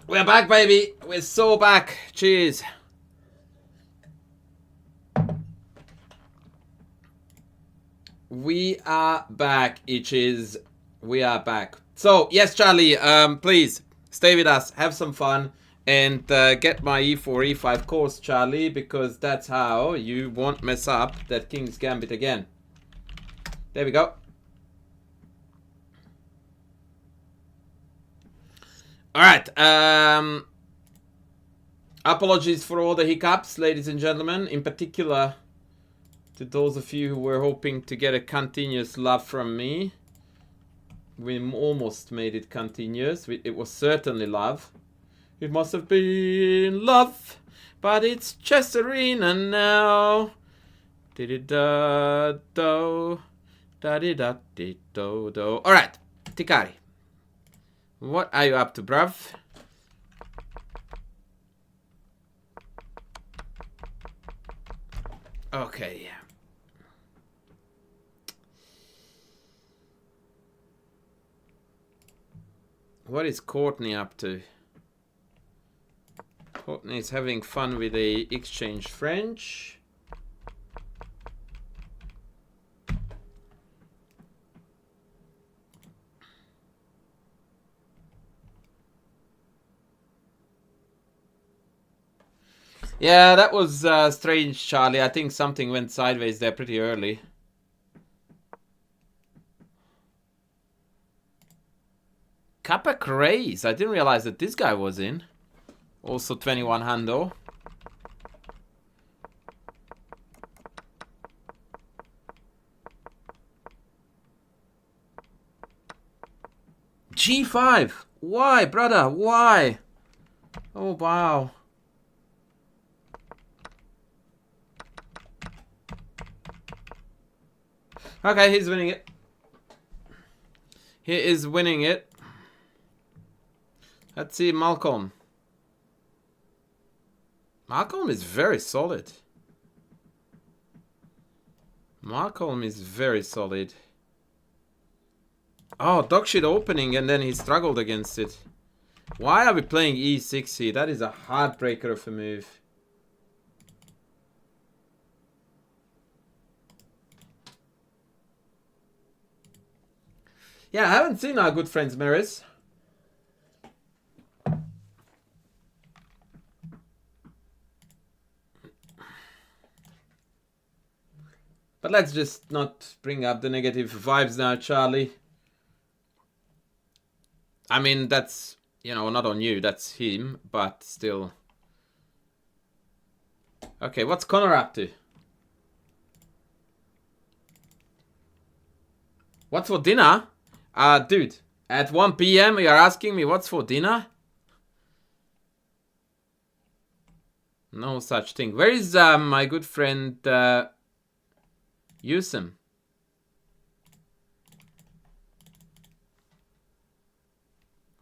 We're back, baby. We're so back. Cheers. We are back, Itches. We are back. So, yes, Charlie, please stay with us. Have some fun. And get my e4, e5 course, Charlie, because that's how you won't mess up that King's Gambit again. There we go. Alright, apologies for all the hiccups, ladies and gentlemen. In particular, to those of you who were hoping to get a continuous love from me. We almost made it continuous. It was certainly love. It must have been love, but it's Chess Arena now. Di-di-da-do, da-di-da-di-do-do. Alright, Tikari. What are you up to, bruv? Okay. What is Courtney up to? Courtney is having fun with the exchange French. Yeah, that was strange, Charlie. I think something went sideways there pretty early. Kappa Craze. I didn't realize that this guy was in. Also 21 hando. G5. Why, brother? Why? Oh, wow. Okay, he's winning it. He is winning it. Let's see Malcolm. Malcolm is very solid. Malcolm is very solid. Oh, dog shit opening and then he struggled against it. Why are we playing e6 here? That is a heartbreaker of a move. Yeah, I haven't seen our good friends Maris. But let's just not bring up the negative vibes now, Charlie. I mean, that's, you know, not on you, that's him, but still. Okay, what's Connor up to? What's for dinner? Dude, at 1 PM you're asking me what's for dinner? No such thing. Where is my good friend Yusum?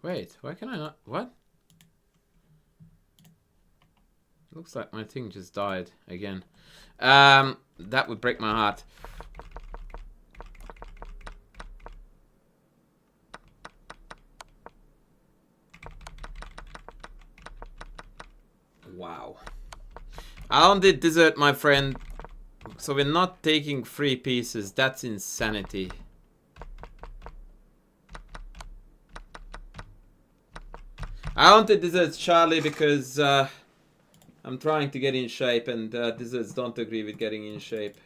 Wait, why can I not? What? Looks like my thing just died again. That would break my heart. Wow. Alan did dessert, my friend. So we're not taking 3 pieces. That's insanity. I wanted desserts, Charlie, because I'm trying to get in shape and desserts don't agree with getting in shape.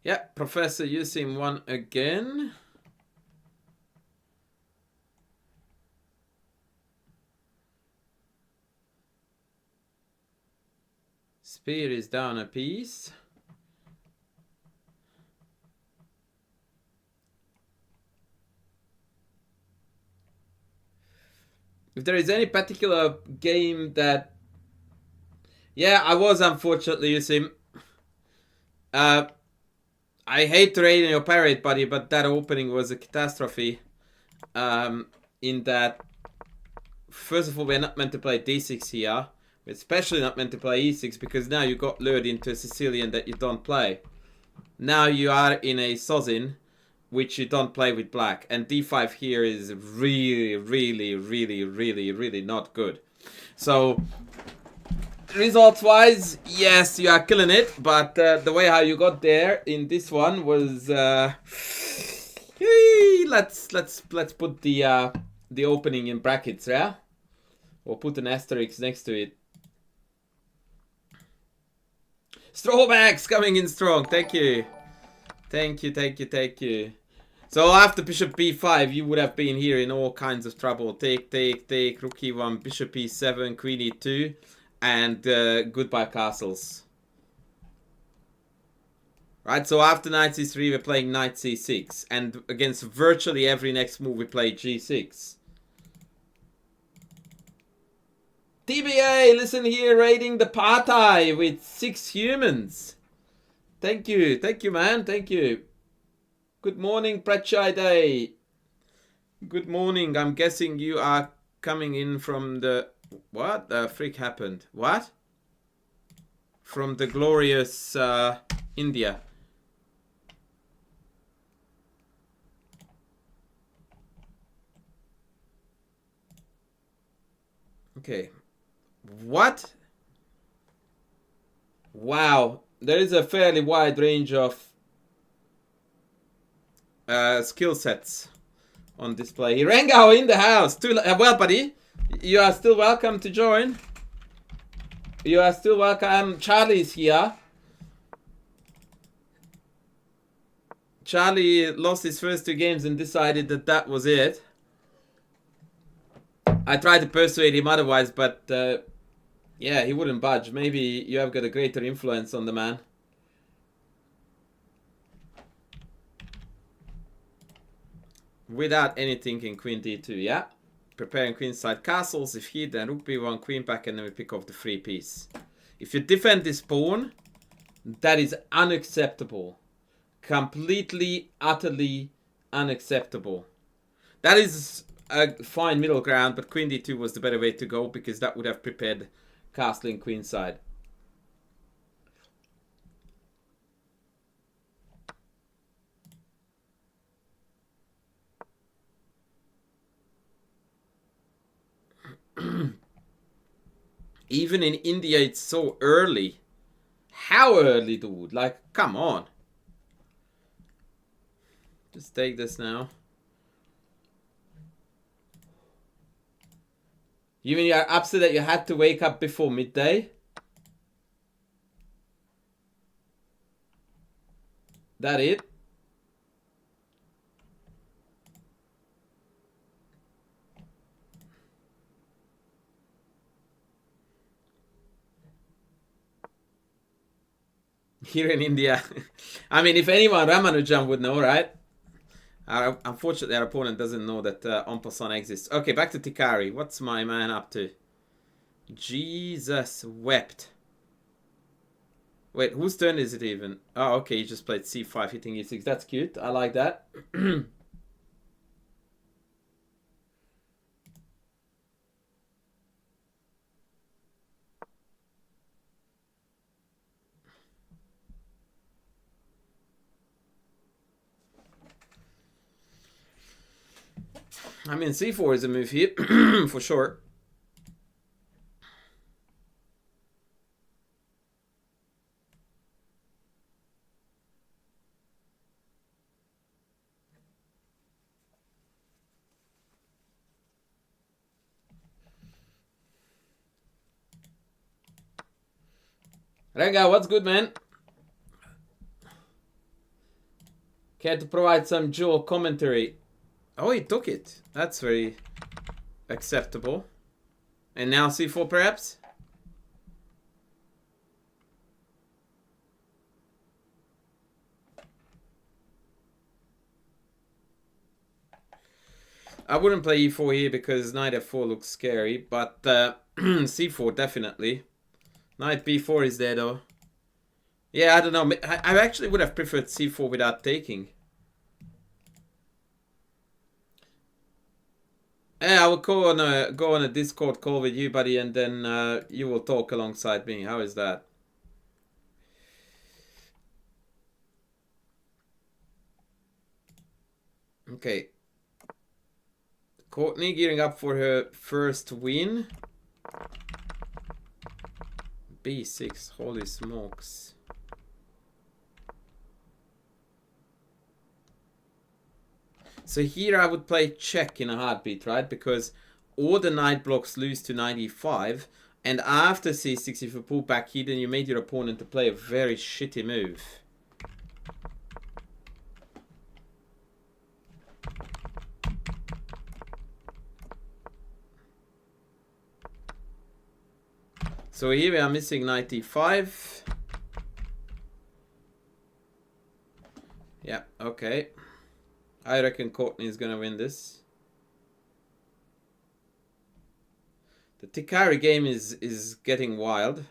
Yeah, Professor Yusim won again. Spear is down a piece. If there is any particular game that... Yeah, I was unfortunately Yusim. I hate to rain on your parade, buddy, but that opening was a catastrophe. In that, first of all, we're not meant to play d6 here. We're especially not meant to play e6 because now you got lured into a Sicilian that you don't play. Now you are in a Sozin, which you don't play with black. And d5 here is really, really, really, really, really not good. So, results-wise, yes, you are killing it. But the way how you got there in this one was... let's put the opening in brackets, yeah? Or put an asterisk next to it. Strawbacks coming in strong. Thank you. Thank you, thank you, thank you. So after bishop b5, you would have been here in all kinds of trouble. Take, rook e1, bishop e7, queen e2, and goodbye castles. Right, so after knight c3, we're playing knight c6. And against virtually every next move, we play g6. TBA, listen here, raiding the party with 6 humans. Thank you, man, thank you. Good morning, Prachai Day. Good morning, I'm guessing you are coming in from the... What the freak happened? What? From the glorious India. Okay. What? Wow. There is a fairly wide range of skill sets on display. Rengao in the house. Well, buddy, you are still welcome to join. You are still welcome. Charlie's here. Charlie lost his first 2 games and decided that that was it. I tried to persuade him otherwise, but yeah, he wouldn't budge. Maybe you have got a greater influence on the man. Without any thinking, queen d2, yeah? Preparing queenside castles. If he, then rook b1, queen back, and then we pick off the free piece. If you defend this pawn, that is unacceptable. Completely, utterly unacceptable. That is a fine middle ground, but queen d2 was the better way to go because that would have prepared castling queenside. Even in India, it's so early. How early, dude? Like, come on. Just take this now. You mean you're upset that you had to wake up before midday? That it? Here in India. I mean, if anyone, Ramanujan would know, right? Unfortunately, our opponent doesn't know that en passant exists. Okay, back to Tikari. What's my man up to? Jesus wept. Wait, whose turn is it even? Oh, okay, he just played c5, hitting e6. That's cute. I like that. I mean, c4 is a move here, for sure. Renga, what's good, man? Care to provide some dual commentary? Oh, he took it. That's very acceptable. And now c4 perhaps? I wouldn't play e4 here because knight f4 looks scary, but c4 definitely. Knight b4 is there though. Yeah, I don't know. I actually would have preferred c4 without taking. Yeah, I will go on a Discord call with you, buddy, and then you will talk alongside me. How is that? Okay. Courtney gearing up for her first win. B6, holy smokes. So here I would play check in a heartbeat, right? Because all the knight blocks lose to 95, and after c6, if you pull back here, then you made your opponent to play a very shitty move. So here we are missing knight e5. Yeah, okay. I reckon Courtney is gonna win this. The Tikari game is getting wild.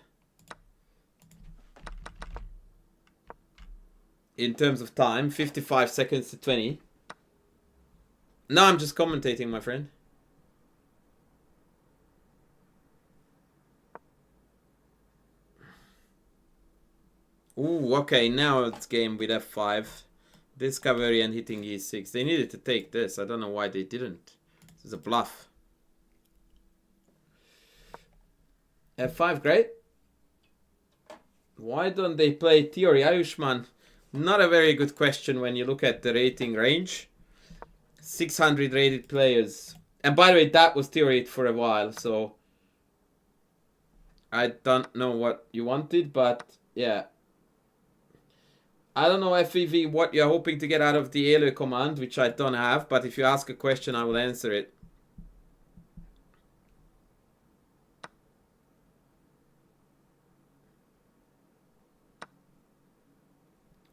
In terms of time, 55 seconds to 20. No, I'm just commentating, my friend. Ooh, okay, now it's game with f5. Discovery and hitting e6. They needed to take this. I don't know why they didn't. This is a bluff. f5, great. Why don't they play theory? Ayushman, not a very good question when you look at the rating range. 600 rated players. And by the way, that was theory for a while, so I don't know what you wanted, but yeah. I don't know, FEV, what you're hoping to get out of the Elo command, which I don't have, but if you ask a question, I will answer it.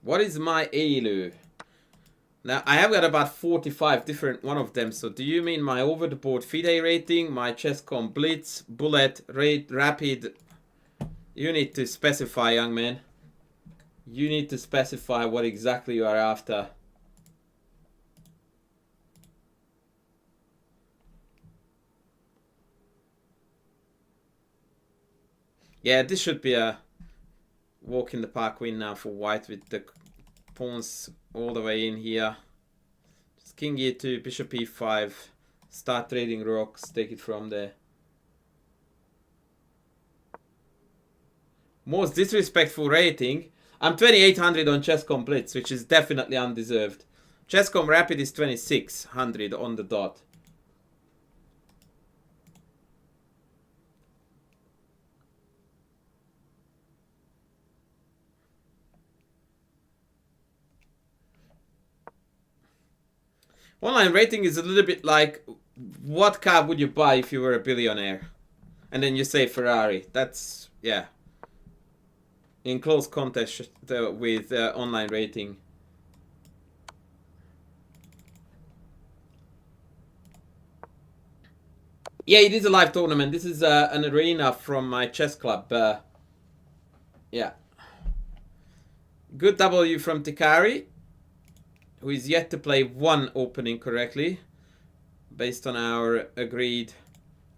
What is my Elo? Now, I have got about 45 different one of them, so do you mean my over-the-board FIDE rating, my ChessCom Blitz, Bullet, Rate, Rapid? You need to specify, young man. You need to specify what exactly you are after. Yeah, this should be a walk in the park win now for white with the pawns all the way in here. Just king e2, bishop e5, start trading rocks, take it from there. Most disrespectful rating. I'm 2800 on ChessCom Blitz, which is definitely undeserved. ChessCom Rapid is 2600 on the dot. Online rating is a little bit like, what car would you buy if you were a billionaire? And then you say Ferrari. That's, yeah. In close contest with online rating. Yeah, it is a live tournament. This is an arena from my chess club. Yeah. Good W from Tikari, who is yet to play one opening correctly, based on our agreed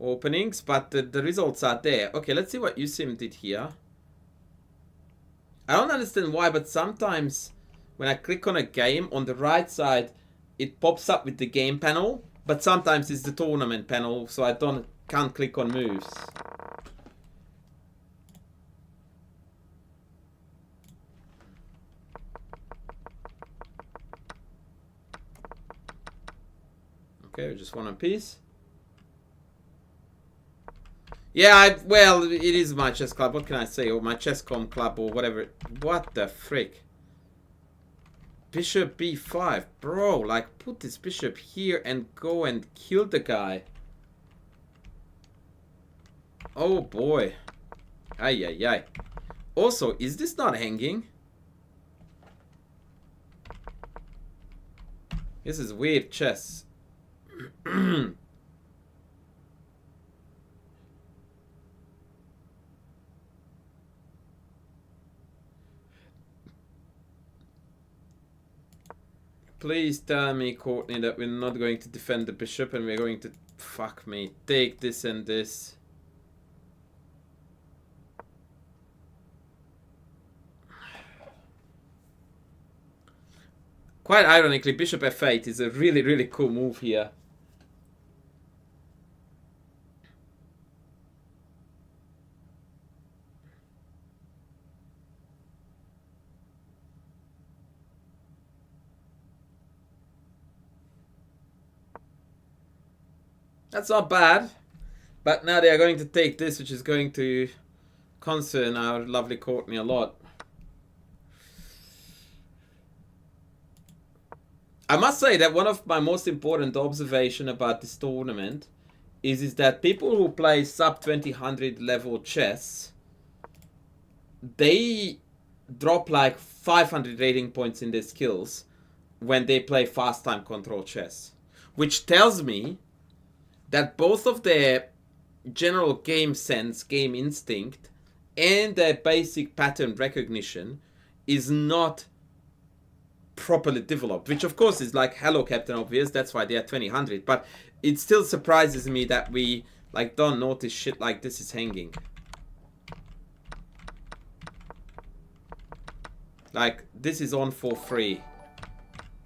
openings, but the results are there. Okay, let's see what Usim did here. I don't understand why, but sometimes when I click on a game, on the right side, it pops up with the game panel, but sometimes it's the tournament panel, so I can't click on moves. Okay, just one piece. Yeah, well, it is my chess club. What can I say? Or my ChessCom club or whatever. What the frick? Bishop b5. Bro, like, put this bishop here and go and kill the guy. Oh, boy. Ay, ay, ay. Also, is this not hanging? This is weird chess. Please tell me, Courtney, that we're not going to defend the bishop and we're going to, fuck me, take this and this. Quite ironically, bishop f8 is a really, really cool move here. That's not bad. But now they are going to take this, which is going to concern our lovely Courtney a lot. I must say that one of my most important observation about this tournament is that people who play sub 2000 level chess, they drop like 500 rating points in their skills when they play fast time control chess. Which tells me that both of their general game sense, game instinct, and their basic pattern recognition is not properly developed, which of course is like, hello Captain Obvious, that's why they are 2000, but it still surprises me that we like don't notice shit like this is hanging. Like, this is on for free.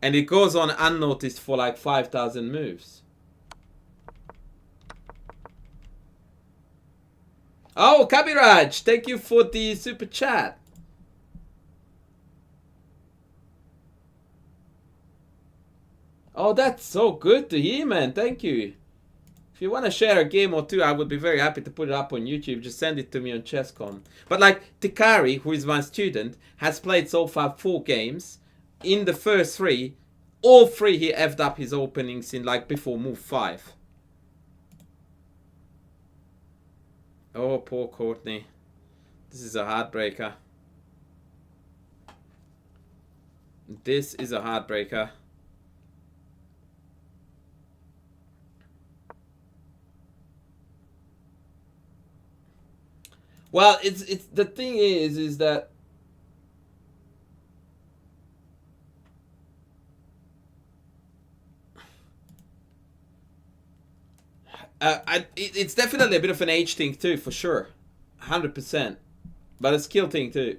And it goes on unnoticed for like 5,000 moves. Oh, Kabiraj, thank you for the super chat. Oh, that's so good to hear, man. Thank you. If you want to share a game or two, I would be very happy to put it up on YouTube. Just send it to me on ChessCom. But like Tikari, who is my student, has played so far 4 games. In the first 3, all 3 he effed up his openings in like before move 5. Oh, poor Courtney. This is a heartbreaker. This is a heartbreaker. Well, it's the thing is that it's definitely a bit of an age thing too, for sure, 100%, but a skill thing too.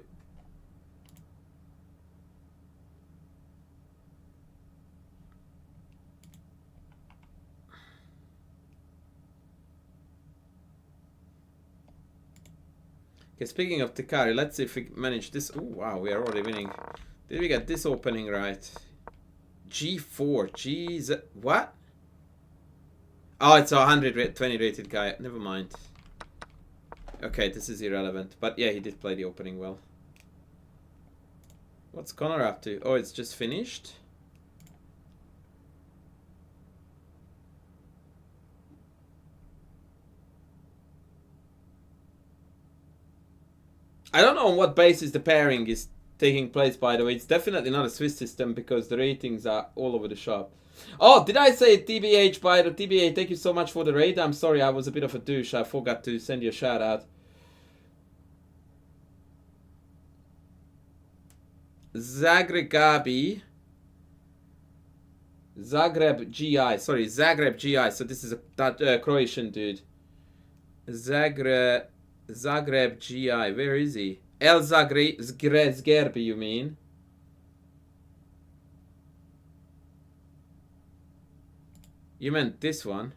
Okay, speaking of Tikari, let's see if we manage this. Oh wow, we are already winning. Did we get this opening right? G4, jeez, what? Oh, it's a 120 rated guy. Never mind. Okay, this is irrelevant. But yeah, he did play the opening well. What's Connor up to? Oh, it's just finished. I don't know on what basis the pairing is taking place, by the way. It's definitely not a Swiss system because the ratings are all over the shop. Oh, did I say TBH, by the TBA? Thank you so much for the raid. I'm sorry, I was a bit of a douche. I forgot to send you a shout out. Zagreb GI. Sorry, Zagreb GI. So this is a Croatian dude. Zagreb GI. Where is he? El Zgerbi, you mean? You meant this one?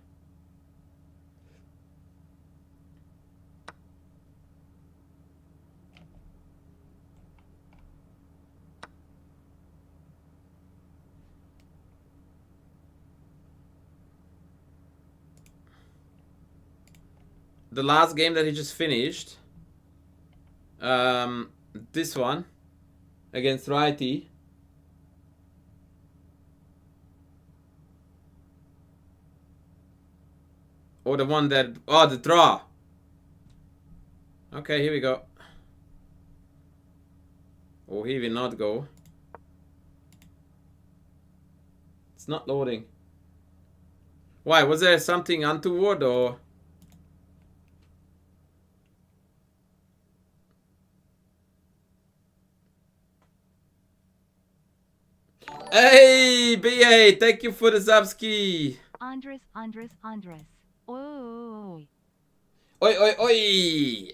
The last game that he just finished. This one. Against Righty. Or the one that... Oh, the draw. Okay, here we go. Oh, he will not go. It's not loading. Why? Was there something untoward or... Hey, Queenie BA, thank you for the subski. Andras. Oi. Oi, oi, oi.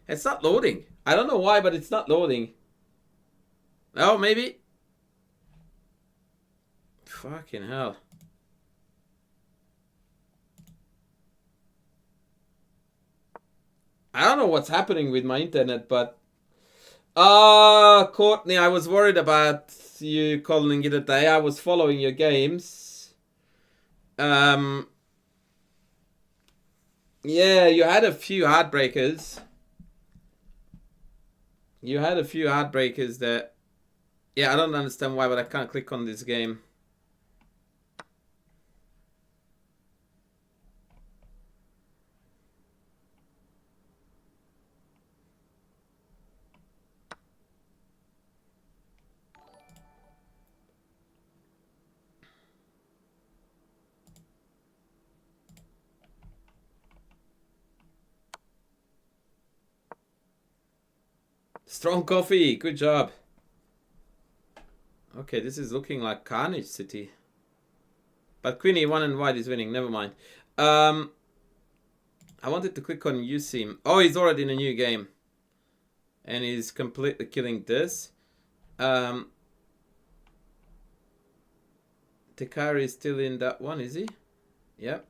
It's not loading. I don't know why, but it's not loading. Oh, maybe. Fucking hell. I don't know what's happening with my internet, but... Courtney, I was worried about you calling it a day. I was following your games. Yeah, you had a few heartbreakers. You had a few heartbreakers that... Yeah, I don't understand why, but I can't click on this game. Strong coffee, good job. Okay, this is looking like Carnage City. But Queenie 1 and white is winning, never mind. I wanted to click on Usim. Oh, he's already in a new game. And he's completely killing this. Tekari is still in that one, is he? Yep.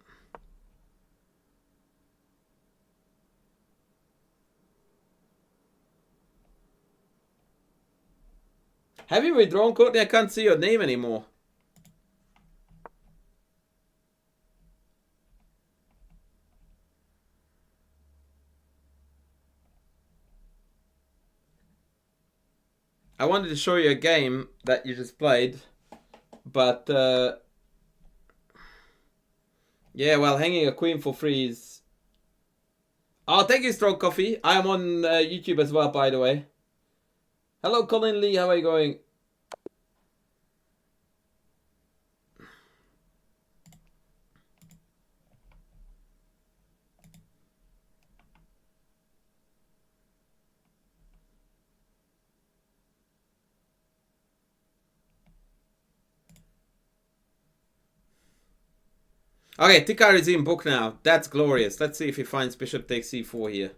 Have you withdrawn, Courtney? I can't see your name anymore. I wanted to show you a game that you just played, but yeah, well, hanging a queen for free is... Oh, thank you, Strong Coffee. I am on YouTube as well, by the way. Hello, Colin Lee. How are you going? Okay, Tikar is in book now. That's glorious. Let's see if he finds bishop takes c4 here.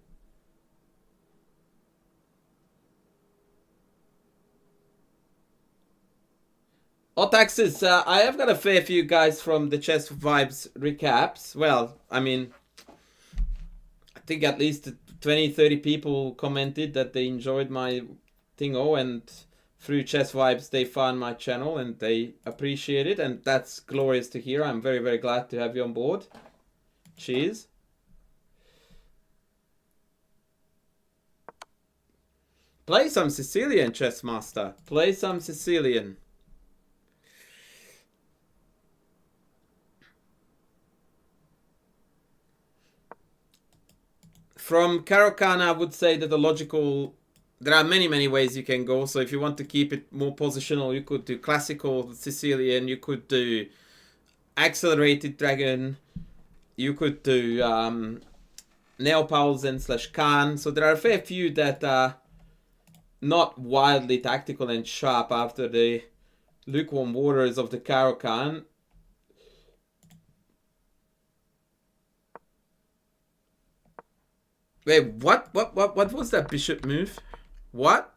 Otaxis, I have got a fair few guys from the Chess Vibes recaps. Well, I mean, I think at least 20-30 people commented that they enjoyed my thingo, and through Chess Vibes they found my channel and they appreciate it, and that's glorious to hear. I'm very, very glad to have you on board. Cheers. Play some Sicilian, Chess Master. Play some Sicilian. From Caro-Kann, I would say that the logical... There are many, many ways you can go. So if you want to keep it more positional, you could do classical Sicilian. You could do accelerated dragon. You could do Neopausen/Khan. So there are a fair few that are not wildly tactical and sharp after the lukewarm waters of the Caro-Kann. Wait, what was that bishop move? What?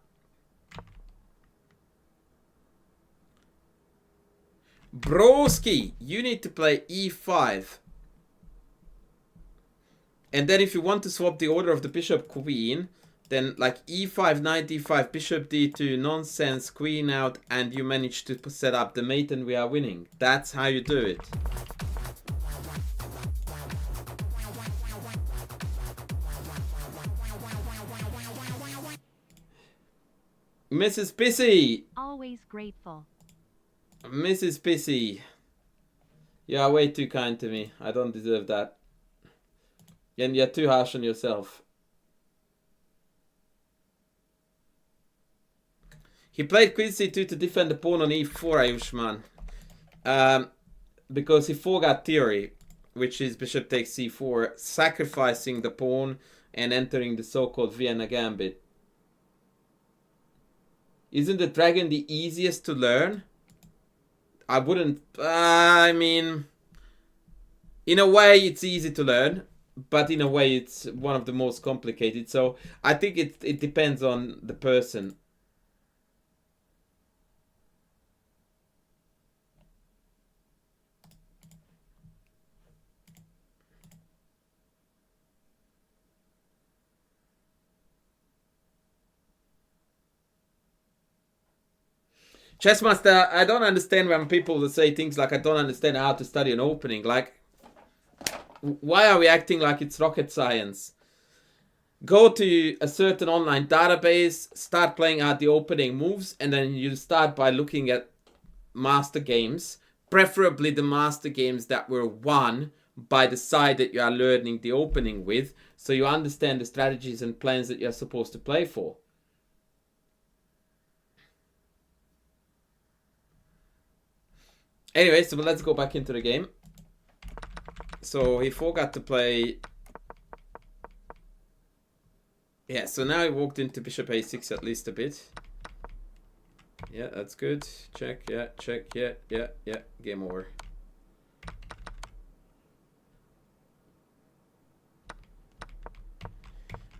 Broski, you need to play e5. And then if you want to swap the order of the bishop queen, then like e5, knight d5, bishop d2, nonsense, queen out, and you manage to set up the mate and we are winning. That's how you do it. Mrs. Pissy! Always grateful. Mrs. Pissy. You are way too kind to me. I don't deserve that. And you're too harsh on yourself. He played queen c2 to defend the pawn on e4, Ayushman. Because he forgot theory, which is bishop takes c4, sacrificing the pawn and entering the so-called Vienna Gambit. Isn't the dragon the easiest to learn? I wouldn't. I mean, in a way, it's easy to learn, but in a way, it's one of the most complicated. So I think it depends on the person. Chessmaster, I don't understand when people say things like, I don't understand how to study an opening. Like, why are we acting like it's rocket science? Go to a certain online database, start playing out the opening moves, and then you start by looking at master games, preferably the master games that were won by the side that you are learning the opening with, so you understand the strategies and plans that you're supposed to play for. Anyway, so let's go back into the game. So he forgot to play. Yeah, so now he walked into bishop a6 at least a bit. Yeah, that's good. Check, yeah, check, yeah, yeah, yeah. Game over.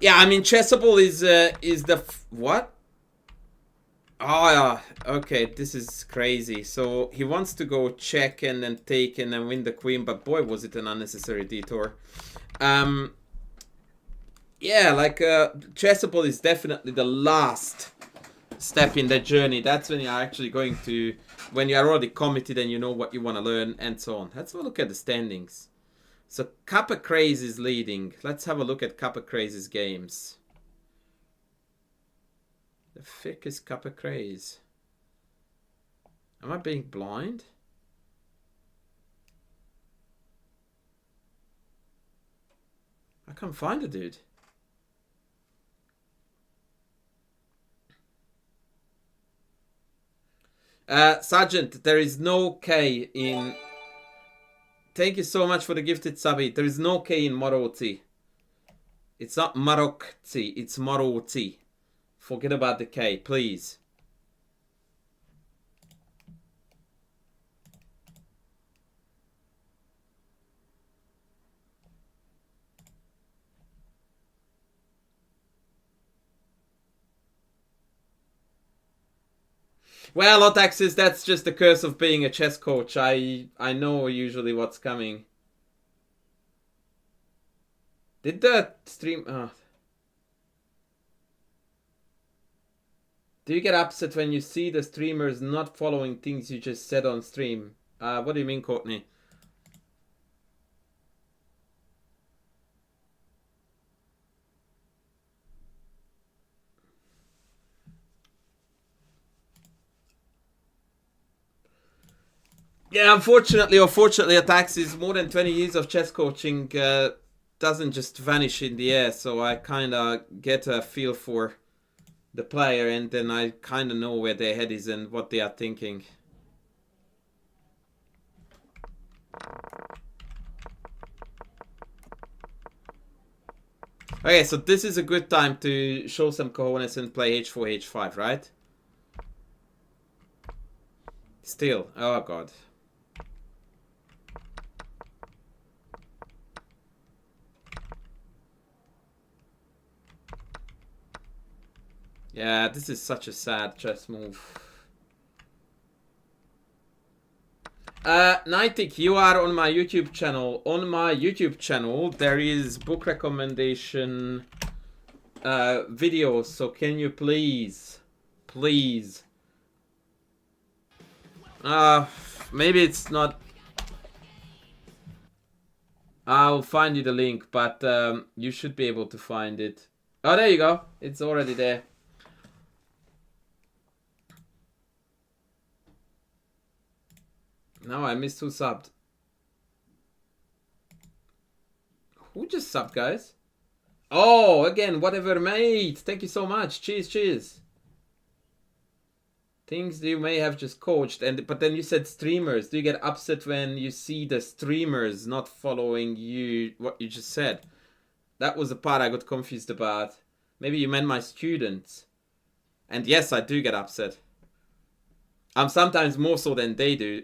Yeah, I mean, Chessable is the what? Oh, yeah. Okay, this is crazy. So he wants to go check and then take and then win the queen, but boy, was it an unnecessary detour. Yeah, like Chessable is definitely the last step in that journey. That's when you're actually going to, when you're already committed and you know what you want to learn and so on. Let's have a look at the standings. So Kappa Craze is leading. Let's have a look at Kappa Craze's games. The frick is Kappa Craze? Am I being blind? I can't find the dude. Sergeant, there is no K in... Thank you so much for the gifted subby. There is no K in Maroti. It's not Marokti, it's Maroti. Forget about the K, please. Well, Otaxis, that's just the curse of being a chess coach. I know usually what's coming. Did the stream... Oh. Do you get upset when you see the streamers not following things you just said on stream? What do you mean, Courtney? Yeah, unfortunately or fortunately, Ataxis, more than 20 years of chess coaching doesn't just vanish in the air. So I kind of get a feel for the player, and then I kind of know where their head is and what they are thinking. Okay, so this is a good time to show some cojones and play h4, h5, right? Still, oh god. Yeah, this is such a sad chess move. Nightic, you are on my YouTube channel. On my YouTube channel, there is book recommendation videos. So can you please, maybe it's not. I'll find you the link, but you should be able to find it. Oh, there you go. It's already there. No, I missed who subbed. Who just subbed, guys? Oh, again, whatever, mate. Thank you so much. Cheers, cheers. Things you may have just coached, but then you said streamers. Do you get upset when you see the streamers not following you, what you just said? That was the part I got confused about. Maybe you meant my students. And yes, I do get upset. I'm sometimes more so than they do.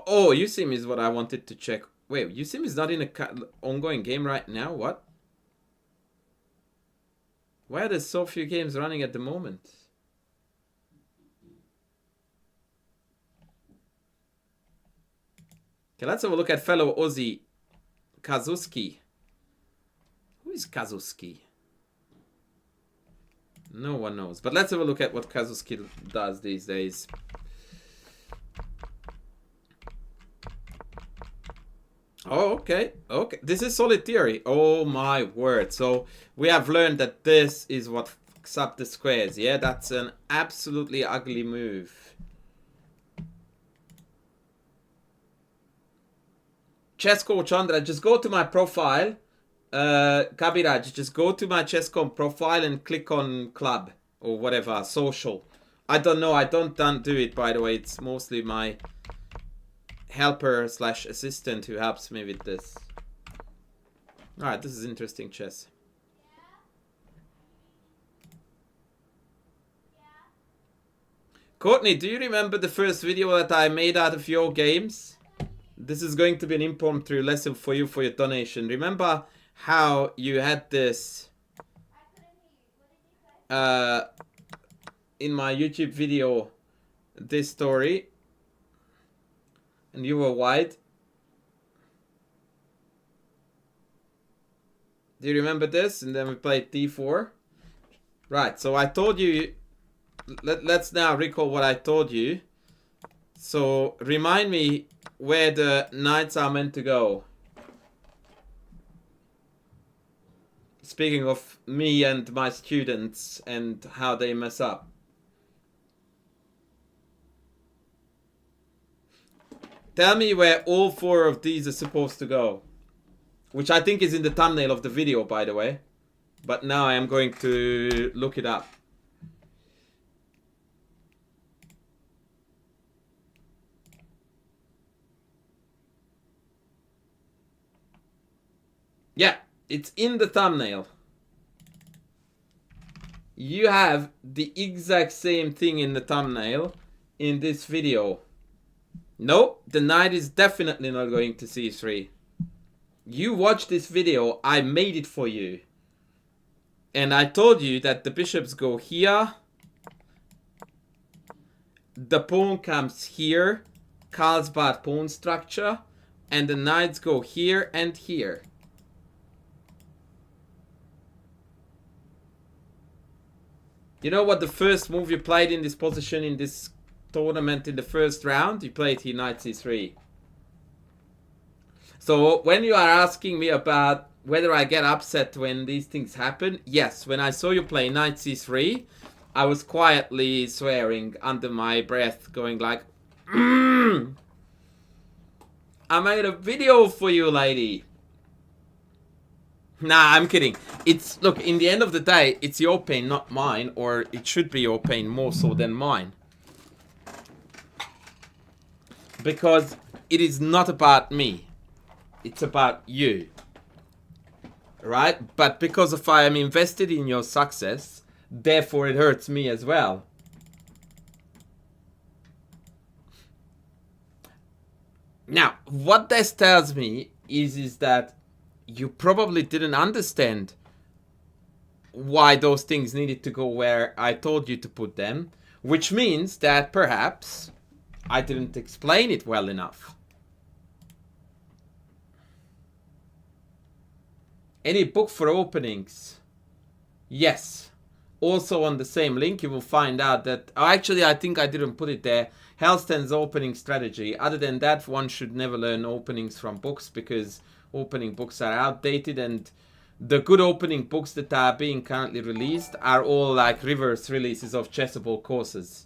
Oh, USIM is what I wanted to check. Wait, USIM is not in a ongoing game right now? What? Why are there so few games running at the moment? Okay, let's have a look at fellow Aussie Kazuski. Who is Kazuski? No one knows. But let's have a look at what Kazuski does these days. Oh, okay. Okay. This is solid theory. Oh my word. So we have learned that this is what fucks up the squares. Yeah, that's an absolutely ugly move. ChessCoachAndras, just go to my profile. Kabiraj, just go to my ChessCom profile and click on club or whatever, social. I don't know. I don't do it, by the way. It's mostly my helper / assistant who helps me with this. Alright, this is interesting chess. Courtney, do you remember the first video that I made out of your games? This is going to be an impromptu lesson for you for your donation. Remember how you had this in my YouTube video, this story, and you were white? Do you remember this? And then we played d4. Right, so I told you, let's now recall what I told you. So remind me where the knights are meant to go. Speaking of me and my students and how they mess up. Tell me where all 4 of these are supposed to go. Which I think is in the thumbnail of the video, by the way. But now I am going to look it up. Yeah, it's in the thumbnail. You have the exact same thing in the thumbnail in this video. No, the knight is definitely not going to c3. You watch this video, I made it for you. And I told you that the bishops go here. The pawn comes here. Carlsbad pawn structure. And the knights go here and here. You know what the first move you played in this position in this tournament in the first round? You played here knight c3. So when you are asking me about whether I get upset when these things happen, yes, when I saw you play knight c3, I was quietly swearing under my breath, going like, I made a video for you, lady. Nah, I'm kidding. It's, look, in the end of the day, it's your pain, not mine, or it should be your pain more so than mine. Because it is not about me. It's about you. Right? But because if I am invested in your success, therefore it hurts me as well. Now, what this tells me is that you probably didn't understand why those things needed to go where I told you to put them, which means that perhaps I didn't explain it well enough. Any book for openings? Yes. Also on the same link you will find out that, actually I think I didn't put it there, Helston's opening strategy. Other than that, one should never learn openings from books because opening books are outdated, and the good opening books that are being currently released are all like reverse releases of Chessable courses.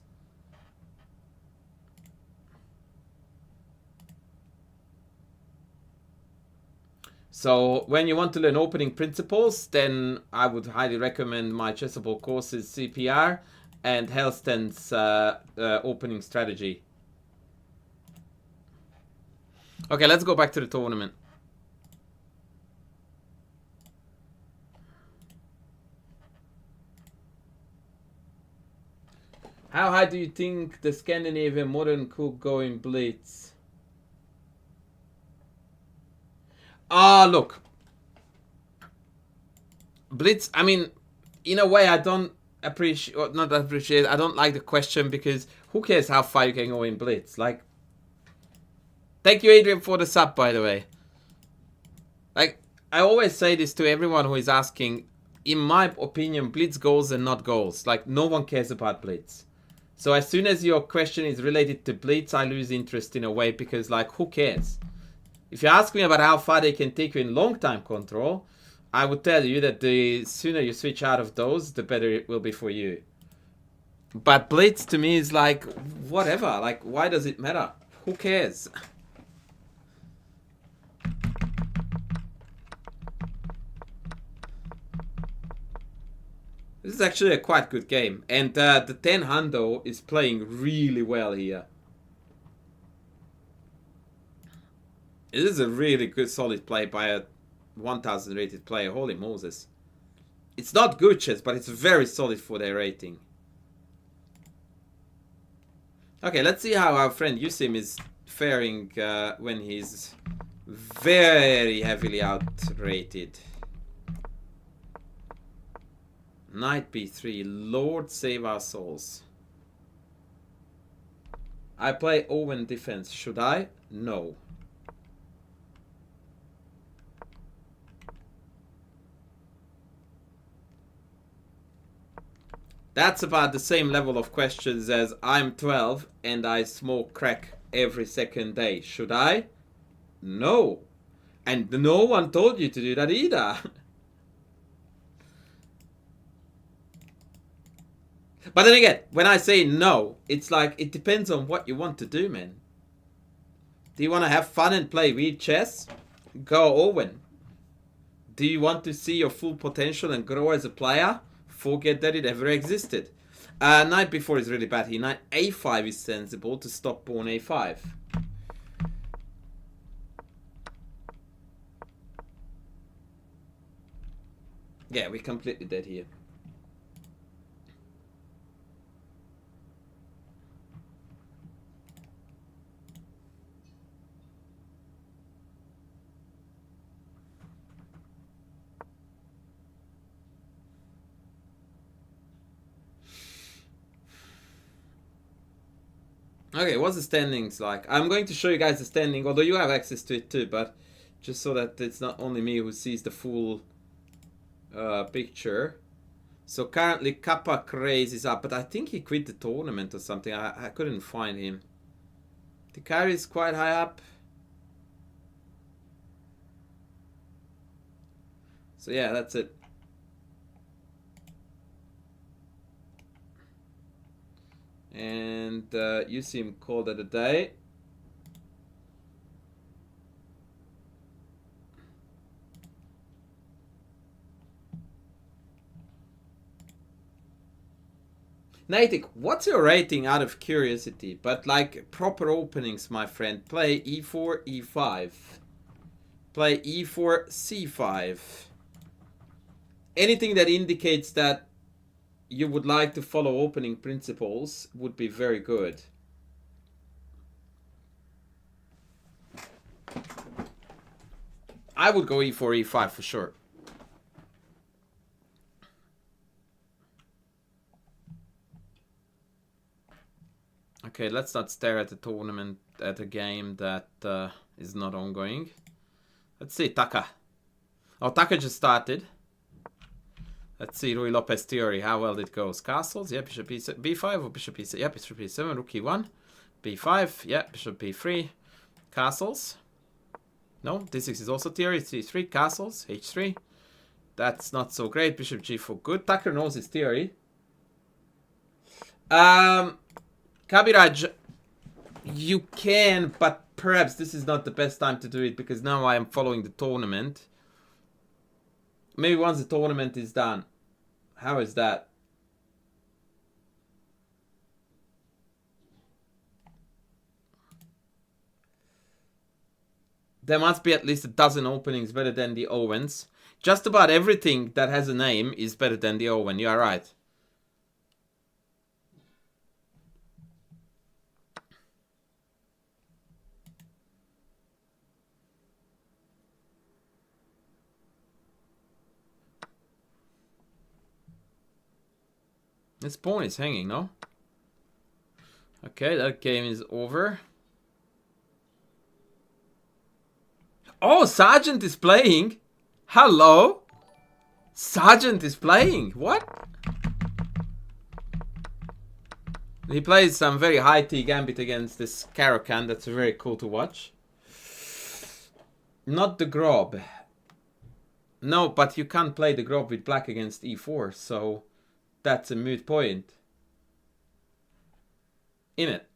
So when you want to learn opening principles, then I would highly recommend my Chessable courses CPR and Helston's opening strategy. Okay, let's go back to the tournament. How high do you think the Scandinavian modern could go in blitz? Look. Blitz, I mean, in a way I don't appreciate, or not appreciate, I don't like the question because who cares how far you can go in blitz? Like, thank you Adrian for the sub, by the way. Like, I always say this to everyone who is asking, in my opinion, blitz goals and not goals. Like, no one cares about blitz. So as soon as your question is related to blitz, I lose interest in a way because, like, who cares? If you ask me about how far they can take you in long time control, I would tell you that the sooner you switch out of those, the better it will be for you. But blitz to me is like, whatever. Like, why does it matter? Who cares? This is actually a quite good game. And the 10 Hundo is playing really well here. It is a really good solid play by a 1000 rated player. Holy Moses. It's not good chess, but it's very solid for their rating. Okay, let's see how our friend Yusim is faring when he's very heavily outrated. Knight b3. Lord save our souls. I play Owen defense. Should I? No. That's about the same level of questions as I'm 12 and I smoke crack every second day. Should I? No. And no one told you to do that either. But then again, when I say no, it's like, it depends on what you want to do, man. Do you want to have fun and play weird chess? Go Owen. Do you want to see your full potential and grow as a player? Forget that it ever existed. Knight b4 is really bad here. Knight a5 is sensible to stop pawn a5. Yeah, we're completely dead here. Okay, what's the standings like? I'm going to show you guys the standing, although you have access to it too, but just so that it's not only me who sees the full picture. So currently Kappa Craze is up, but I think he quit the tournament or something. I couldn't find him. The carry is quite high up. So yeah, that's it. And you seem called it a day. Natick, what's your rating out of curiosity? But like proper openings, my friend. Play e4, e5. Play e4, c5. Anything that indicates that you would like to follow opening principles would be very good. I would go e4, e5 for sure. Okay, let's not stare at the tournament, at a game that is not ongoing. Let's see, Taka. Oh, Taka just started. Let's see, Rui Lopez theory, how well it goes. Castles, yeah, bishop b5 or bishop e7, yeah, bishop e7, rook e1, b5, yeah, bishop b3, castles. No, d6 is also theory, c3, castles, h3. That's not so great, bishop g4, good. Tucker knows his theory. Kabiraj, you can, but perhaps this is not the best time to do it because now I am following the tournament. Maybe once the tournament is done. How is that? There must be at least a dozen openings better than the Owens. Just about everything that has a name is better than the Owen. You are right. This pawn is hanging, no? Okay, that game is over. Oh, Sergeant is playing. Hello? Sergeant is playing. What? He plays some very high T gambit against this Caro-Kann. That's very cool to watch. Not the Grob. No, but you can't play the Grob with black against e4, so that's a moot point. In it.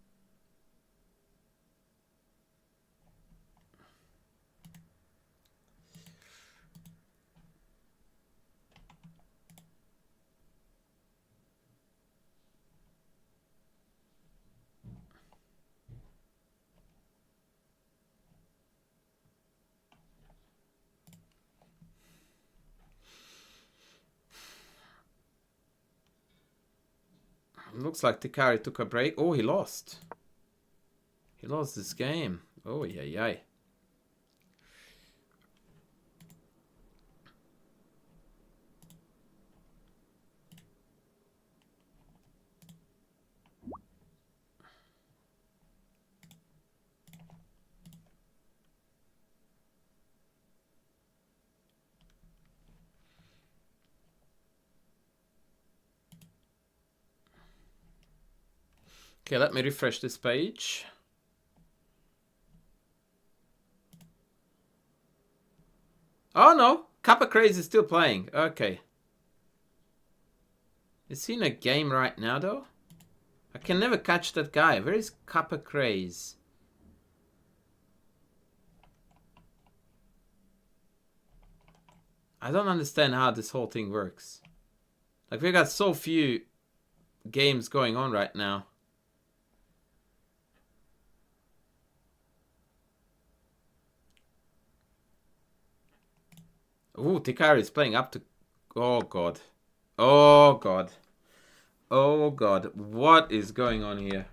Looks like Tikari took a break. Oh, he lost. He lost this game. Oh, yeah. Okay, let me refresh this page. Oh no, Kappa Craze is still playing. Okay. Is he in a game right now though? I can never catch that guy. Where is Kappa Craze? I don't understand how this whole thing works. Like, we got so few games going on right now. Ooh, Tikari is playing up to... Oh, God. Oh, God. Oh, God. What is going on here?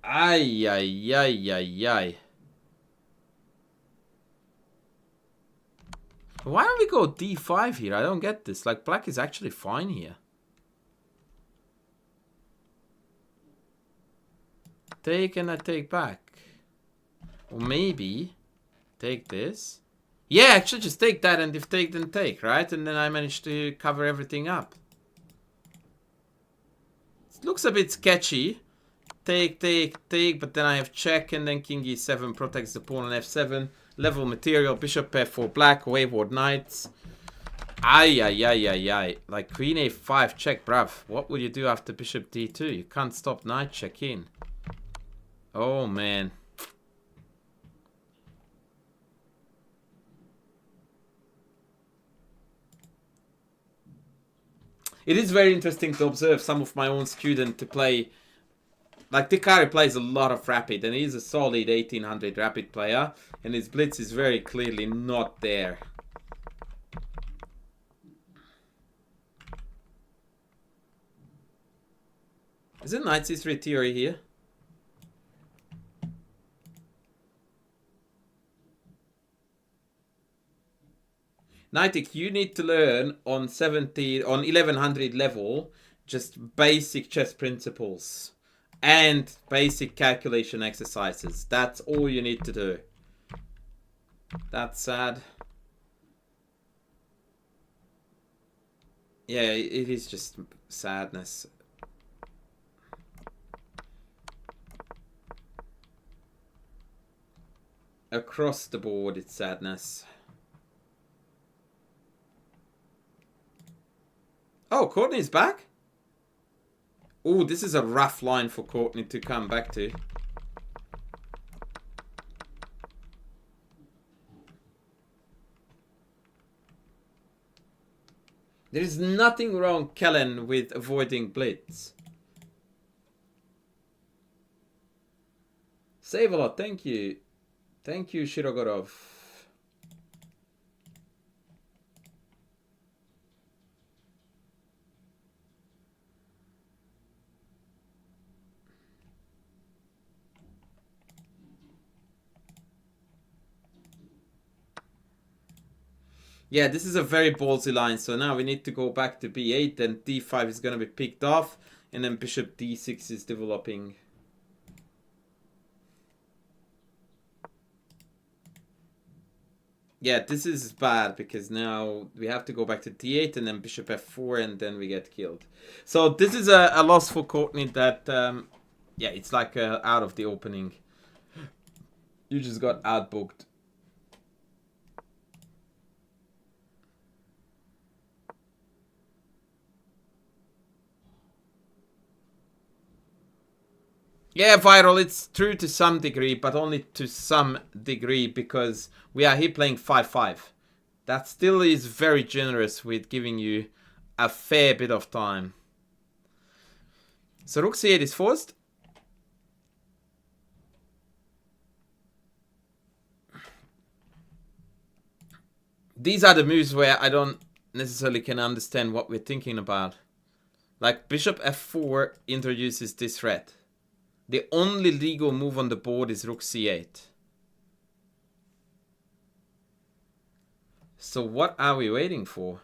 Ay, ay, ay, ay, ay. Why don't we go d5 here? I don't get this. Like, black is actually fine here. Take and I take back. Or maybe take this. Yeah, actually just take that, and if take, then take, right? And then I managed to cover everything up. It looks a bit sketchy. Take, but then I have check, and then king e7 protects the pawn on f7. Level material, bishop f4 black, wayward knights. Ay, ay, ay, ay, ay. Like queen a5 check, bruv. What would you do after bishop d2? You can't stop knight check in. Oh, man. It is very interesting to observe some of my own students to play. Like, Tikari plays a lot of rapid, and he's a solid 1800 rapid player, and his blitz is very clearly not there. Is it knight c3 theory here? Nightic, you need to learn on 1100 level just basic chess principles and basic calculation exercises. That's all you need to do. That's sad. Yeah, it is just sadness. Across the board, it's sadness. Oh, Courtney's back? Oh, this is a rough line for Courtney to come back to. There is nothing wrong, Kellen, with avoiding blitz. Save a lot, thank you. Thank you, Shirogorov. Yeah, this is a very ballsy line. So now we need to go back to b8, then d5 is going to be picked off, and then bishop d6 is developing. Yeah, this is bad because now we have to go back to d8 and then bishop f4 and then we get killed. So this is a loss for Courtney that, yeah, it's like out of the opening. You just got outbooked. Yeah, Viral, it's true to some degree, but only to some degree because we are here playing 5-5. That still is very generous with giving you a fair bit of time. So rook c8 is forced. These are the moves where I don't necessarily can understand what we're thinking about. Like bishop f4 introduces this threat. The only legal move on the board is rook c8. So what are we waiting for?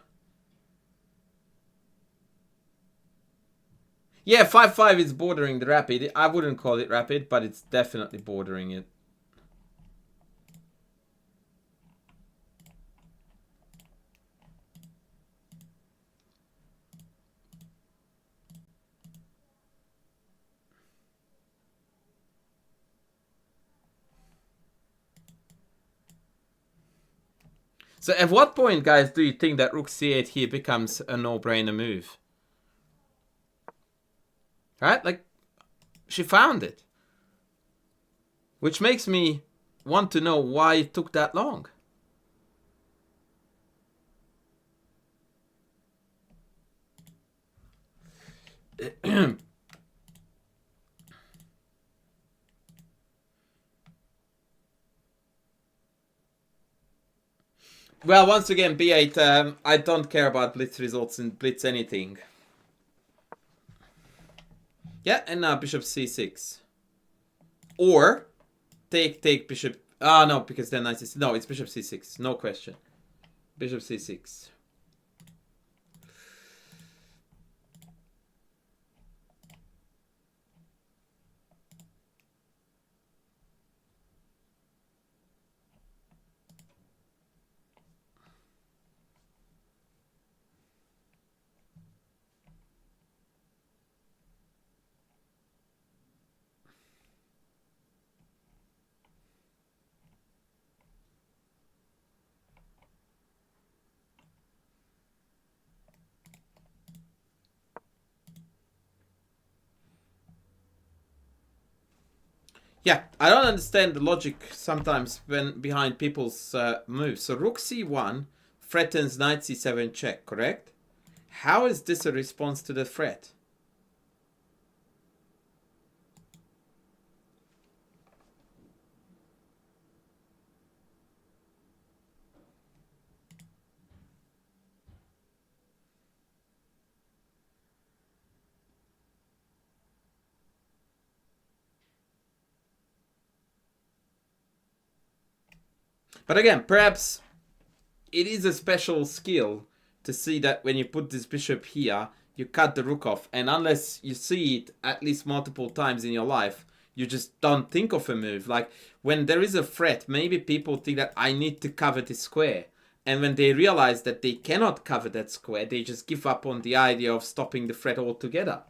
Yeah, 5-5 is bordering the rapid. I wouldn't call it rapid, but it's definitely bordering it. So at what point, guys, do you think that rook c8 here becomes a no-brainer move? Right? Like, she found it. Which makes me want to know why it took that long. Well, once again, b8, I don't care about blitz results and blitz anything. Yeah, and now bishop c6. Or take bishop. Ah, no, because then knight c6. No, it's bishop c6. No question. Bishop c6. Yeah, I don't understand the logic sometimes when behind people's moves. So rook c1 threatens knight c7 check, correct? How is this a response to the threat? But again, perhaps it is a special skill to see that when you put this bishop here, you cut the rook off. And unless you see it at least multiple times in your life, you just don't think of a move. Like when there is a threat, maybe people think that I need to cover this square. And when they realize that they cannot cover that square, they just give up on the idea of stopping the threat altogether.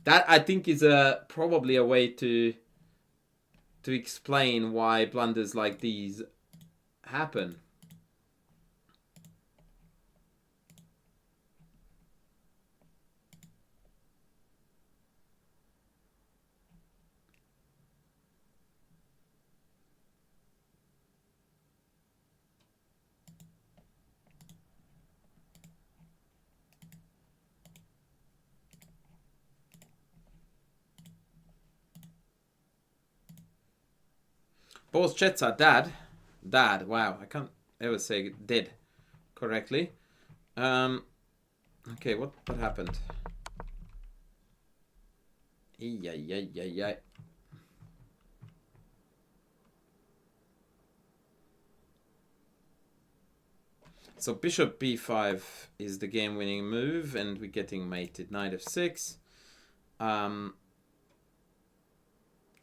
That, I think, is probably a way to explain why blunders like these happen. Both chats are dad. Dad, wow, I can't ever say dead correctly. Okay, what happened? Yeah. So bishop b5 is the game-winning move, and we're getting mated. Knight f6. And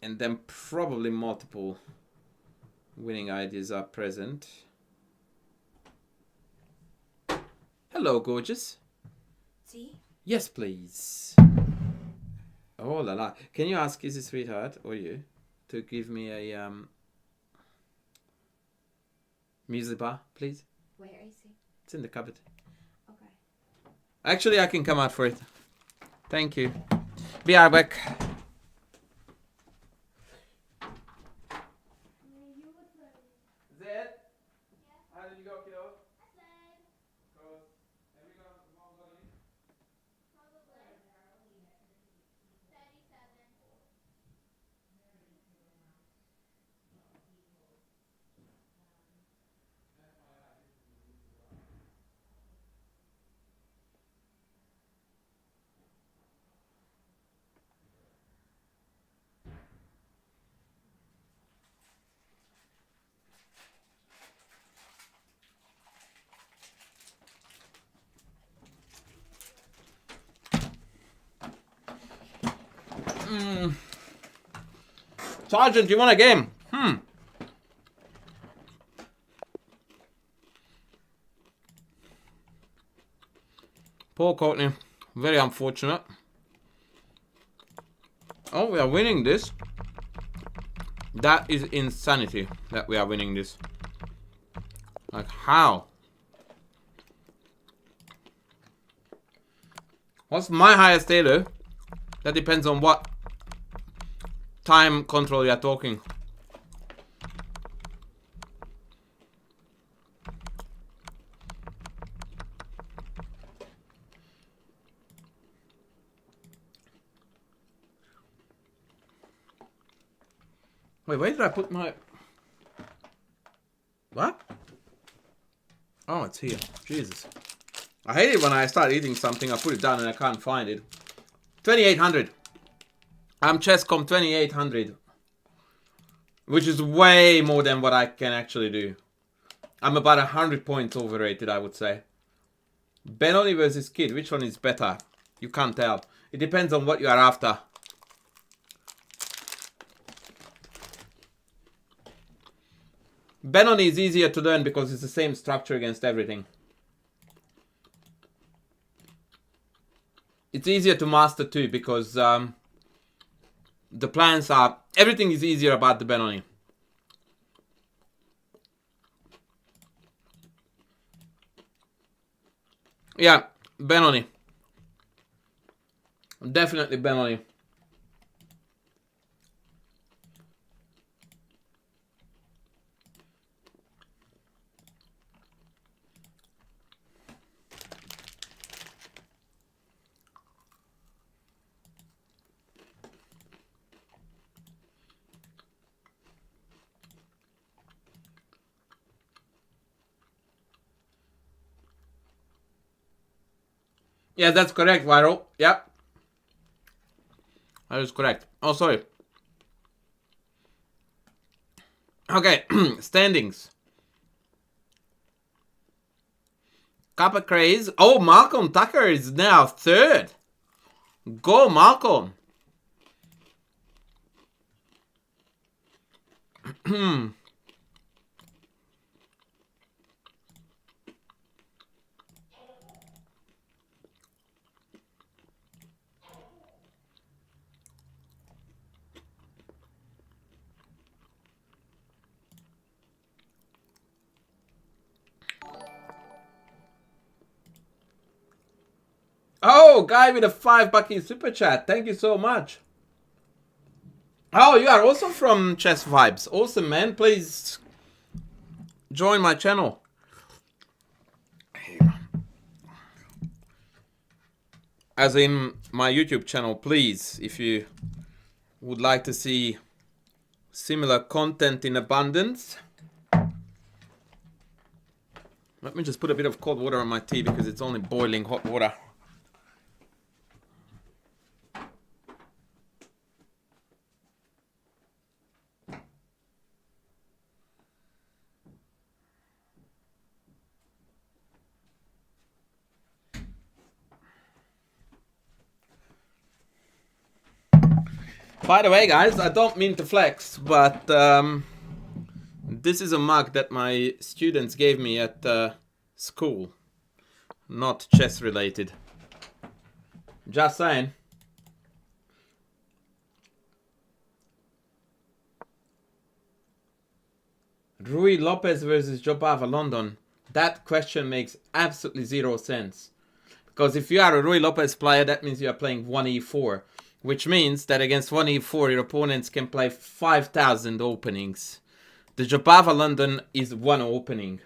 then probably multiple winning ideas are present. Hello, gorgeous. See? Yes, please. Oh la la. Can you ask Izzy Sweetheart, or you, to give me a music bar, please? Where is he? It's in the cupboard. Okay. Actually, I can come out for it. Thank you. Be right back. Zed? How did you go, kiddo? Sergeant, you want a game? Poor Courtney. Very unfortunate. Oh, we are winning this. That is insanity that we are winning this. Like, how? What's my highest elo? That depends on what time control you are talking. Wait, where did I put my... What? Oh, it's here. Jesus. I hate it when I start eating something, I put it down and I can't find it. 2800. I'm ChessCom 2800. Which is way more than what I can actually do. I'm about 100 points overrated, I would say. Benoni versus Kid, which one is better? You can't tell. It depends on what you are after. Benoni is easier to learn because it's the same structure against everything. It's easier to master too because the plans are... Everything is easier about the Benoni. Yeah, Benoni. Definitely Benoni. Yeah, that's correct, Viral. Yep. That is correct. Oh, sorry. Okay, standings. Kappa Craze. Oh, Malcolm Tucker is now third. Go, Malcolm. Oh, guy with a $5 super chat. Thank you so much. Oh, you are also from Chess Vibes. Awesome, man. Please join my channel. As in my YouTube channel, please. If you would like to see similar content in abundance. Let me just put a bit of cold water on my tea because it's only boiling hot water. By the way, guys, I don't mean to flex, but this is a mug that my students gave me at school. Not chess related. Just saying. Rui Lopez versus Jobava London. That question makes absolutely zero sense. Because if you are a Rui Lopez player, that means you are playing 1e4. Which means that against 1e4, your opponents can play 5,000 openings. The Jobava London is one opening.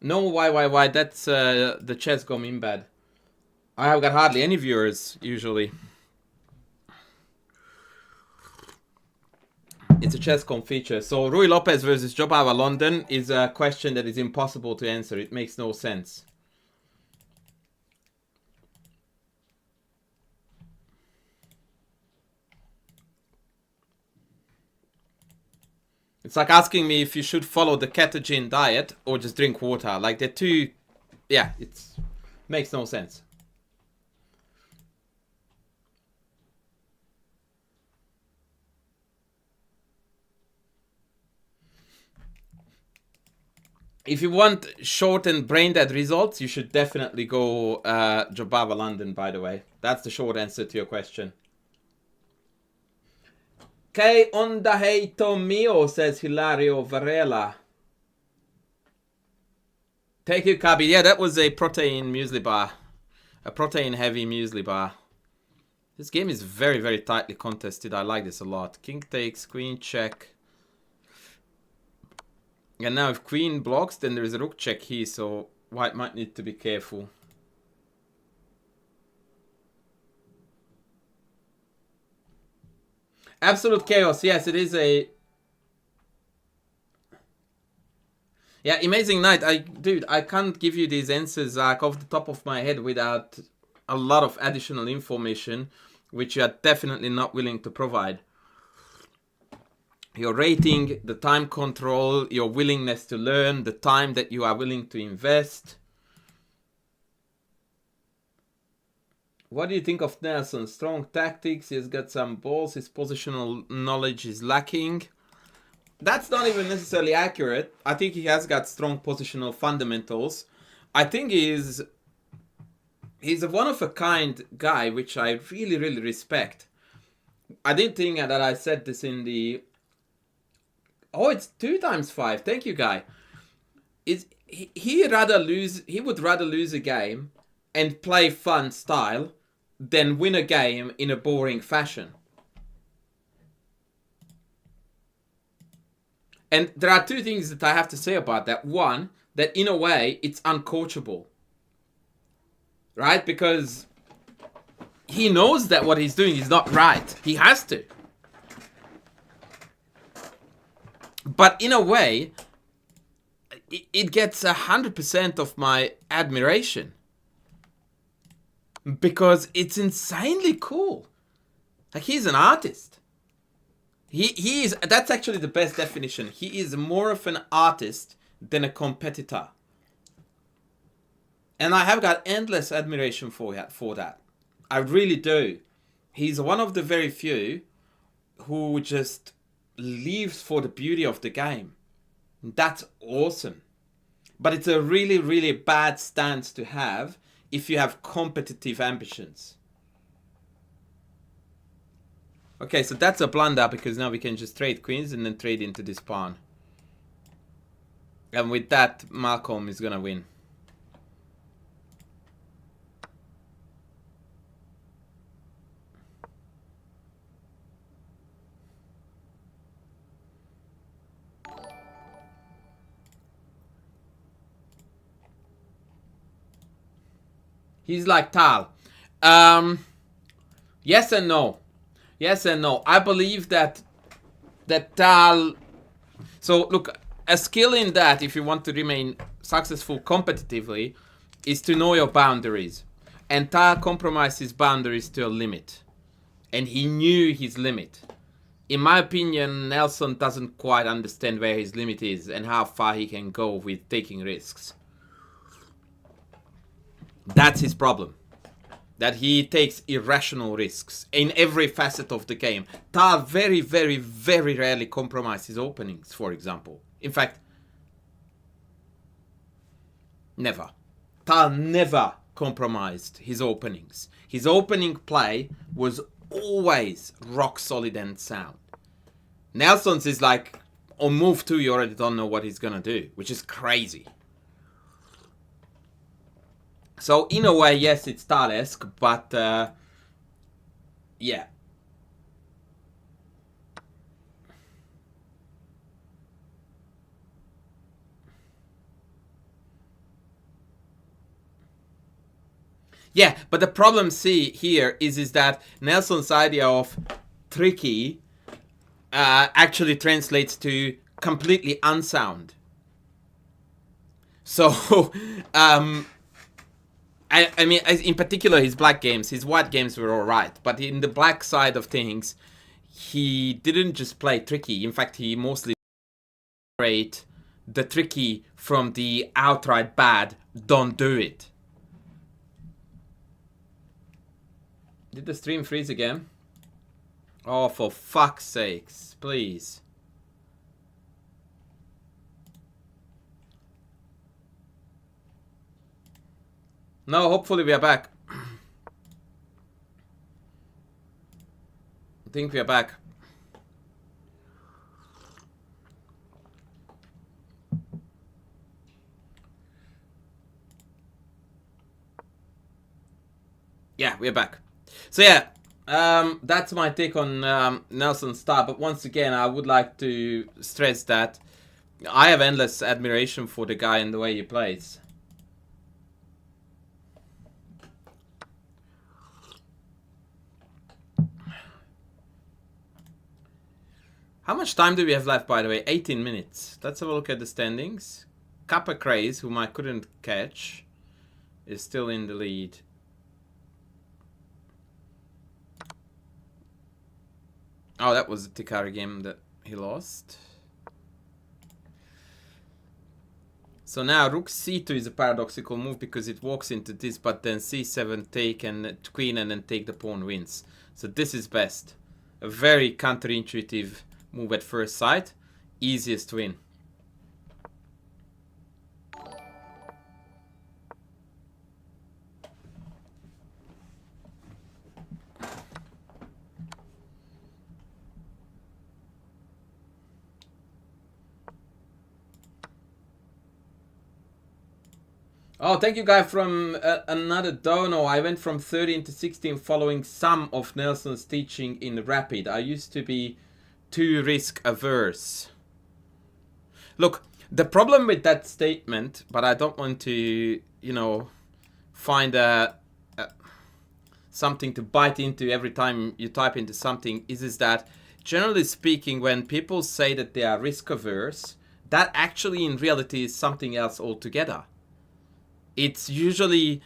No, why? That's the chess.com embed. I have got hardly any viewers, usually. It's a chess.com feature. So Rui Lopez versus Jobava London is a question that is impossible to answer. It makes no sense. It's like asking me if you should follow the ketogene diet or just drink water. Like they're two... Yeah, it makes no sense. If you want short and brain dead results, you should definitely go Jobava London, by the way. That's the short answer to your question. Que onda heito mio, says Hilario Varela. Thank you, Kabi. Yeah, that was a protein muesli bar. A protein heavy muesli bar. This game is very, very tightly contested. I like this a lot. King takes, queen check. And now if queen blocks, then there is a rook check here, so white might need to be careful. Absolute chaos. Yes, it is a... Yeah, amazing night. Dude, I can't give you these answers like off the top of my head without a lot of additional information, which you are definitely not willing to provide. Your rating, the time control, your willingness to learn, the time that you are willing to invest. What do you think of Nelson? Strong tactics, he's got some balls, his positional knowledge is lacking. That's not even necessarily accurate. I think he has got strong positional fundamentals. I think he's a one-of-a-kind guy, which I really, really respect. I didn't think that I said this in the... Oh, it's 2 times 5. Thank you, guy. He would rather lose a game and play fun style than win a game in a boring fashion. And there are 2 things that I have to say about that. One, that in a way, it's uncoachable. Right? Because he knows that what he's doing is not right. He has to. But in a way, it gets 100% of my admiration. Because it's insanely cool. Like, he's an artist. He is, that's actually the best definition. He is more of an artist than a competitor. And I have got endless admiration for that. I really do. He's one of the very few who just lives for the beauty of the game. That's awesome. But it's a really, really bad stance to have if you have competitive ambitions. Okay, so that's a blunder because now we can just trade queens and then trade into this pawn. And with that, Malcolm is gonna win. He's like Tal. Yes and no. Yes and no. I believe that Tal... So, look, a skill in that, if you want to remain successful competitively, is to know your boundaries. And Tal compromised his boundaries to a limit. And he knew his limit. In my opinion, Nelson doesn't quite understand where his limit is and how far he can go with taking risks. That's his problem. that he takes irrational risks in every facet of the game. Tal very, very, very rarely compromises his openings, for example. In fact, never. Tal never compromised his openings. His opening play was always rock solid and sound. Nelson's is like, on move 2 you already don't know what he's gonna do, which is crazy. So in a way, yes, it's Tal-esque, but yeah. Yeah, but the problem here is that Nelson's idea of tricky actually translates to completely unsound. So, I mean, in particular, his black games, his white games were alright, but in the black side of things, he didn't just play tricky. In fact, he mostly separate the tricky from the outright bad. Don't do it. Did the stream freeze again? Oh, for fuck's sakes, please. No, hopefully we are back. I think we are back. Yeah, we're back. So yeah, that's my take on Nelson's style. But once again, I would like to stress that I have endless admiration for the guy and the way he plays. How much time do we have left, by the way? 18 minutes. Let's have a look at the standings. Kappa Craze, whom I couldn't catch, is still in the lead. Oh, that was a Tikari game that he lost. So now Rook C2 is a paradoxical move because it walks into this, but then C7 take and queen and then take the pawn wins. So this is best. A very counterintuitive move at first sight. Easiest win. Oh, thank you, guy, from another dono. I went from 13 to 16 following some of Nelson's teaching in Rapid. I used to be too risk averse. Look, the problem with that statement, but I don't want to, you know, find something to bite into every time you type into something, is that generally speaking, when people say that they are risk averse, that actually in reality is something else altogether. It's usually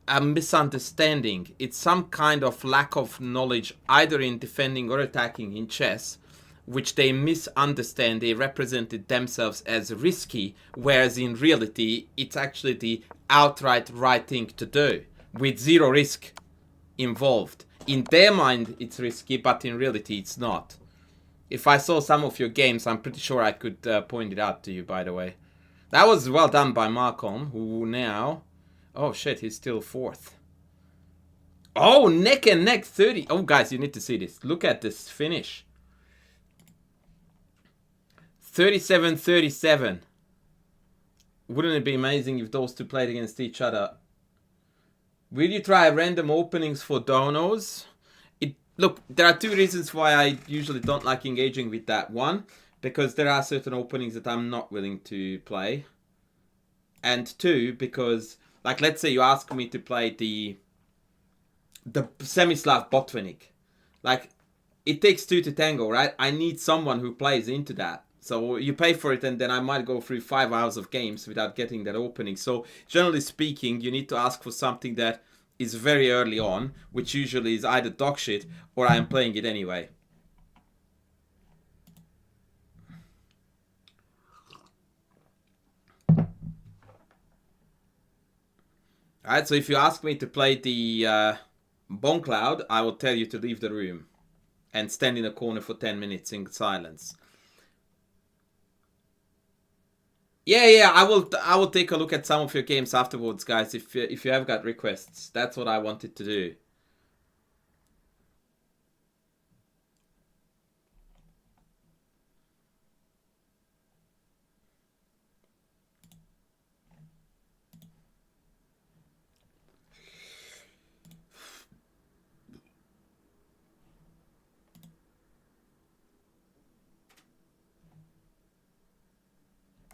a misunderstanding. It's some kind of lack of knowledge either in defending or attacking in chess, which they misunderstand. They represented themselves as risky, whereas in reality it's actually the outright right thing to do with zero risk involved. In their mind it's risky, but in reality it's not. If I saw some of your games, I'm pretty sure I could point it out to you, by the way. That was well done by Marcom, who now... Oh shit, he's still fourth. Oh, neck and neck 30. Oh, guys, you need to see this. Look at this finish. 37-37. Wouldn't it be amazing if those two played against each other? Will you try random openings for donos? Look, there are two reasons why I usually don't like engaging with that. One, because there are certain openings that I'm not willing to play. And two, because, like, let's say you ask me to play the Semislav Botvinnik. Like, it takes two to tango, right? I need someone who plays into that. So you pay for it, and then I might go through 5 hours of games without getting that opening. So generally speaking, you need to ask for something that is very early on, which usually is either dog shit or I am playing it anyway. Alright, so if you ask me to play the Bone Cloud, I will tell you to leave the room and stand in a corner for 10 minutes in silence. Yeah, I will take a look at some of your games afterwards, guys, if you have got requests. That's what I wanted to do.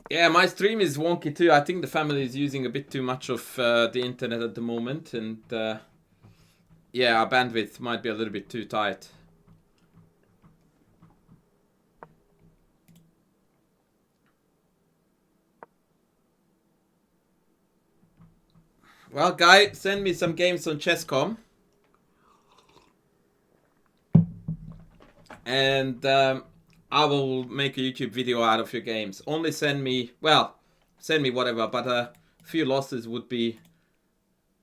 Yeah, my stream is wonky too. I think the family is using a bit too much of the internet at the moment, and yeah, our bandwidth might be a little bit too tight. Well, Guy, send me some games on Chess.com. And I will make a YouTube video out of your games. Only send me, well, send me whatever, but a few losses would be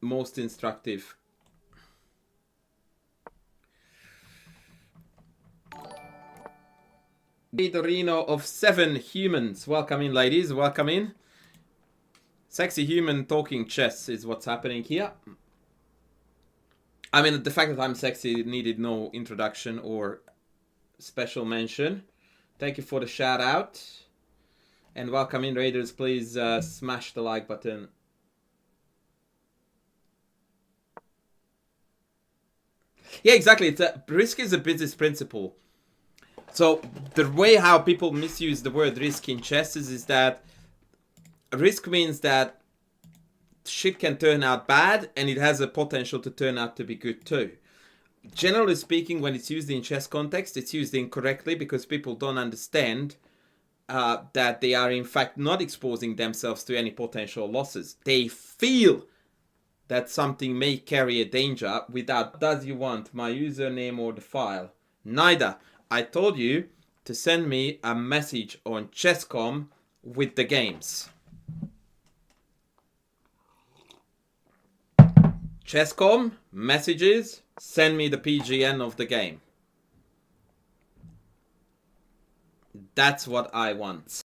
most instructive. Dorino of 7 humans. Welcome in, ladies. Welcome in. Sexy human talking chess is what's happening here. I mean, the fact that I'm sexy needed no introduction or special mention. Thank you for the shout out. And welcome in, Raiders. Please smash the like button. Yeah, exactly. Risk is a business principle. So the way how people misuse the word risk in chess is that risk means that shit can turn out bad and it has a potential to turn out to be good too. Generally speaking, when it's used in chess context, it's used incorrectly because people don't understand that they are in fact not exposing themselves to any potential losses. They feel that something may carry a danger without, does you want my username or the file? Neither. I told you to send me a message on Chess.com with the games. Chess.com, messages, send me the PGN of the game. That's what I want.